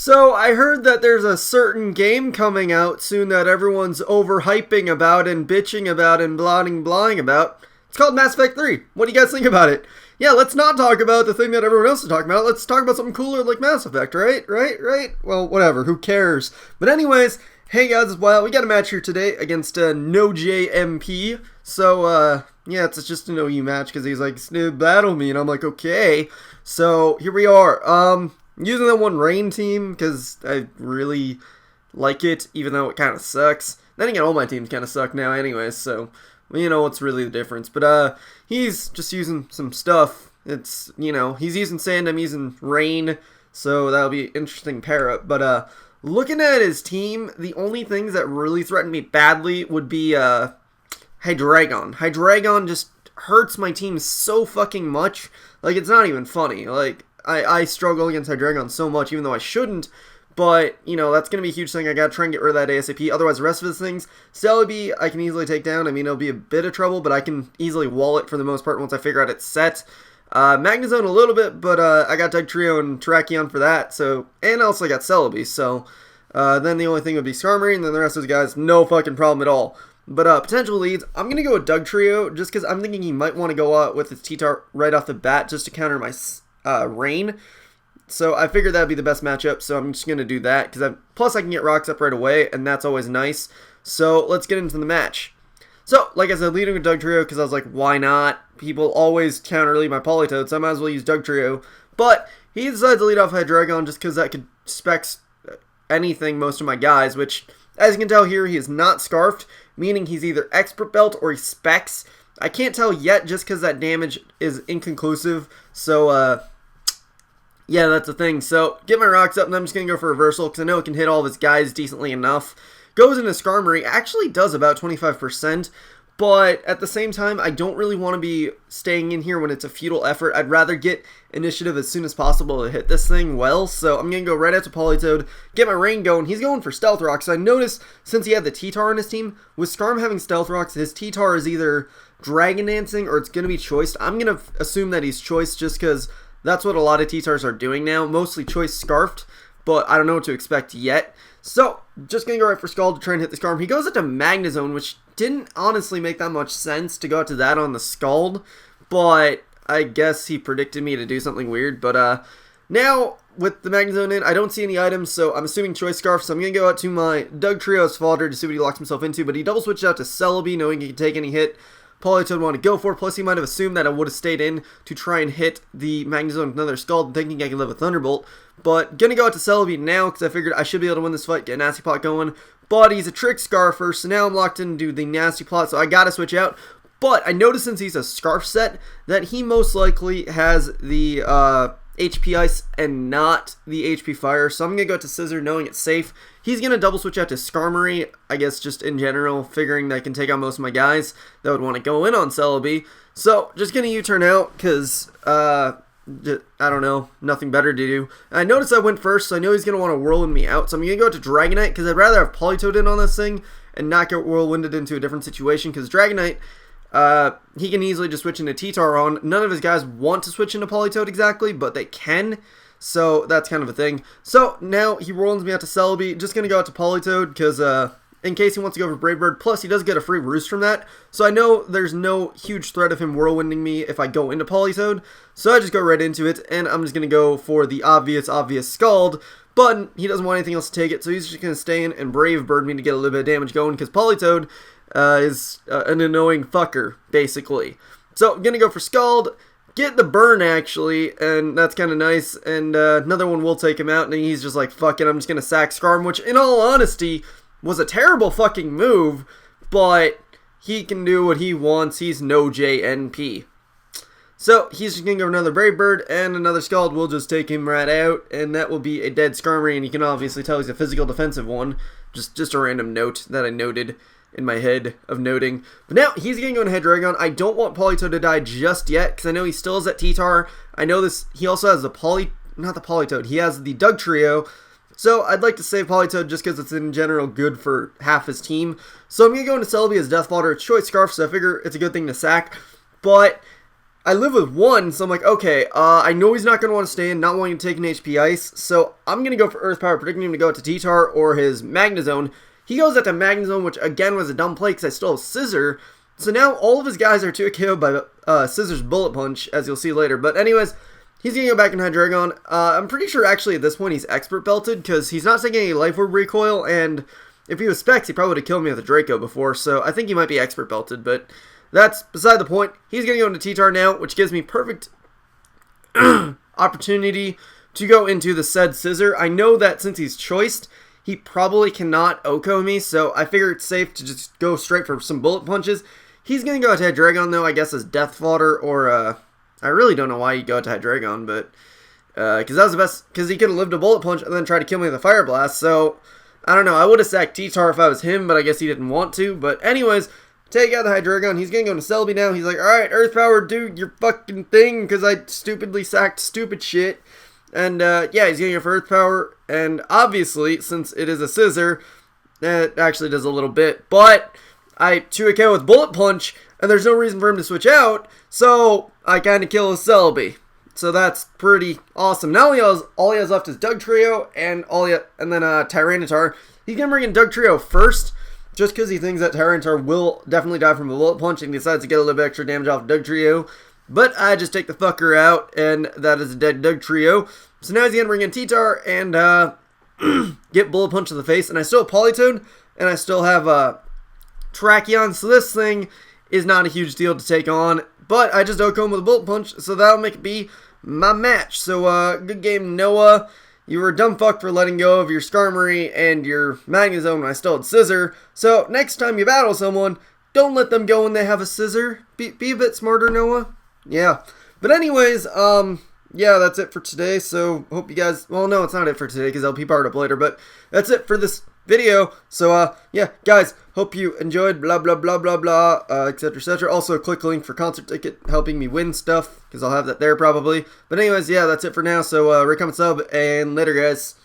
So I heard that there's a certain game coming out soon that everyone's overhyping about and bitching about and blahing about. It's called Mass Effect 3. What do you guys think about it? Yeah, let's not talk about the thing that everyone else is talking about. Let's talk about something cooler like Mass Effect, right? Well, whatever. Who cares? But anyways, hey guys, it's Wild. We got a match here today against NoJNP. So, yeah, it's just an OU match because he's like, battle me. And I'm like, okay. So, here we are. Using that one rain team because I really like it, even though it kind of sucks. Then again, all my teams kind of suck now anyways, so, well, you know, what's really the difference. But, he's just using some stuff. It's, you know, he's using sand, I'm using rain, so that'll be an interesting pair-up. But, looking at his team, the only things that really threaten me badly would be, Hydreigon. Hydreigon just hurts my team so fucking much. Like, it's not even funny. Like, I struggle against Hydreigon so much, even though I shouldn't. But, you know, that's going to be a huge thing. I got to try and get rid of that ASAP. Otherwise, the rest of his things, Celebi, I can easily take down. I mean, it'll be a bit of trouble, but I can easily wall it for the most part once I figure out it's set. Magnezone a little bit, but I got Dugtrio and Terrakion for that. So, and also I got Celebi. So, then the only thing would be Skarmory, and then the rest of the guys, no fucking problem at all. But potential leads, I'm going to go with Dugtrio, just because I'm thinking he might want to go out with his T-Tar right off the bat, just to counter my rain. So I figured that'd be the best matchup, so I'm just going to do that, because plus I can get rocks up right away, and that's always nice. So let's get into the match. So, like I said, leading with Dugtrio, because I was like, why not? People always counter lead my Politoed, so I might as well use Dugtrio. But he decided to lead off Hydreigon just because that could specs anything, most of my guys, which, as you can tell here, he is not Scarfed, meaning he's either Expert Belt or he specs. I can't tell yet just because that damage is inconclusive, so, yeah, that's the thing. So, get my rocks up, and I'm just going to go for reversal, because I know it can hit all of his guys decently enough. Goes into Skarmory, actually does about 25%, but at the same time, I don't really want to be staying in here when it's a futile effort. I'd rather get initiative as soon as possible to hit this thing well, so I'm going to go right out to Politoed, get my rain going. He's going for Stealth Rocks, so I noticed, since he had the T-Tar on his team, with Skarm having Stealth Rocks, his T-Tar is either Dragon Dancing or it's going to be Choiced. I'm going to assume that he's Choiced just because that's what a lot of T-Tars are doing now, mostly Choice Scarfed, but I don't know what to expect yet. So, just going to go right for Scald to try and hit the Skarm. He goes into Magnezone, which didn't honestly make that much sense to go out to that on the Scald, but I guess he predicted me to do something weird. But now, with the Magnezone in, I don't see any items, so I'm assuming Choice Scarf, so I'm going to go out to my Dugtrio's Fodder to see what he locks himself into, but he double switched out to Celebi, knowing he can take any hit Politoed wanted to go for, plus he might have assumed that I would have stayed in to try and hit the Magnezone with another Scald, thinking I could live a Thunderbolt. But gonna go out to Celebi now, because I figured I should be able to win this fight, get a Nasty Plot going. But he's a Trick Scarfer, so now I'm locked into the Nasty Plot, so I gotta switch out. But I noticed since he's a Scarf set, that he most likely has the HP Ice and not the HP Fire, so I'm gonna go out to Scissor knowing it's safe. He's going to double switch out to Skarmory, I guess just in general, figuring that I can take out most of my guys that would want to go in on Celebi. So, just going to U-turn out, because, I don't know, nothing better to do. I noticed I went first, so I know he's going to want to whirlwind me out, so I'm going to go to Dragonite, because I'd rather have Politoed in on this thing, and not get whirlwinded into a different situation, because Dragonite, he can easily just switch into T-Tar on. None of his guys want to switch into Politoed exactly, but they can. So, that's kind of a thing. So, now he rolls me out to Celebi. Just going to go out to Politoed, because, in case he wants to go for Brave Bird. Plus, he does get a free Roost from that. So, I know there's no huge threat of him whirlwinding me if I go into Politoed. So, I just go right into it, and I'm just going to go for the obvious Scald. But he doesn't want anything else to take it, so he's just going to stay in and Brave Bird me to get a little bit of damage going, because Politoed is an annoying fucker, basically. So, I'm going to go for Scald. Get the burn, actually, and that's kind of nice, and another one will take him out, and he's just like, fuck it, I'm just going to sack Skarm, which, in all honesty, was a terrible fucking move, but he can do what he wants. He's NoJNP. So, he's just going to go another Brave Bird, and another Scald will just take him right out, and that will be a dead Skarmory, and you can obviously tell he's a physical defensive one. Just a random note that I noted in my head of noting. But now, he's going to go into Hydreigon. I don't want Politoed to die just yet, because I know he still has that T-Tar. I know this, he also has the not the Politoed, he has the Dugtrio. So, I'd like to save Politoed just because it's in general good for half his team. So, I'm going to go into Celebi as Death Fodder. It's Choice Scarf, so I figure it's a good thing to sack. But I live with one, so I'm like, okay, I know he's not going to want to stay in, not wanting to take an HP Ice, so I'm going to go for Earth Power, predicting him to go to T-Tar or his Magnezone. He goes out to Magnezone, which again was a dumb play because I still have Scissor. So now all of his guys are 2 KO'd by Scissor's Bullet Punch, as you'll see later. But anyways, he's going to go back in Hydreigon. I'm pretty sure actually at this point he's Expert Belted because he's not taking any Life Orb recoil, and if he was Specs, he probably would have killed me with a Draco before, so I think he might be Expert Belted, but that's beside the point. He's going to go into T-Tar now, which gives me perfect opportunity to go into the said Scissor. I know that since he's choiced, he probably cannot OHKO me, so I figure it's safe to just go straight for some Bullet Punches. He's going to go to Hydreigon, though, I guess as Death Fodder, or, I really don't know why he'd go to Hydreigon, but, because that was the best, because he could have lived a Bullet Punch and then tried to kill me with a Fire Blast, so, I don't know, I would have sacked T-Tar if I was him, but I guess he didn't want to, but anyways, take out the Hydreigon, he's going to go to Celebi now, he's like, alright, Earth Power, do your fucking thing, because I stupidly sacked stupid shit, and, yeah, he's going to go for Earth Power, and obviously, since it is a Scissor, it actually does a little bit, but I 2-KO with Bullet Punch, and there's no reason for him to switch out, so I kind of kill his Celebi. So that's pretty awesome. Now all he has left is Dugtrio and then Tyranitar. He's going to bring in Dugtrio first, just because he thinks that Tyranitar will definitely die from a Bullet Punch, and he decides to get a little bit extra damage off Dugtrio. But I just take the fucker out, and that is a dead Dugtrio. So now he's going to bring in T-Tar and get Bullet Punch to the face, and I still have Politoed, and I still have Terrakion, so this thing is not a huge deal to take on, but I just OHKO him with a Bullet Punch, so that'll make it be my match. So, good game, Noah. You were a dumb fuck for letting go of your Skarmory and your Magnezone when I still had Scissor, so next time you battle someone, don't let them go when they have a Scissor. Be a bit smarter, Noah. Yeah. But anyways, yeah, that's it for today, so hope you guys, well, no, it's not it for today, because I'll be powered up later, but that's it for this video. So yeah, guys, hope you enjoyed, blah blah blah blah blah, etc etc. Also click the link for concert ticket helping me win stuff, because I'll have that there probably. But anyways, yeah, that's it for now. So rate, comment, sub, and later, guys.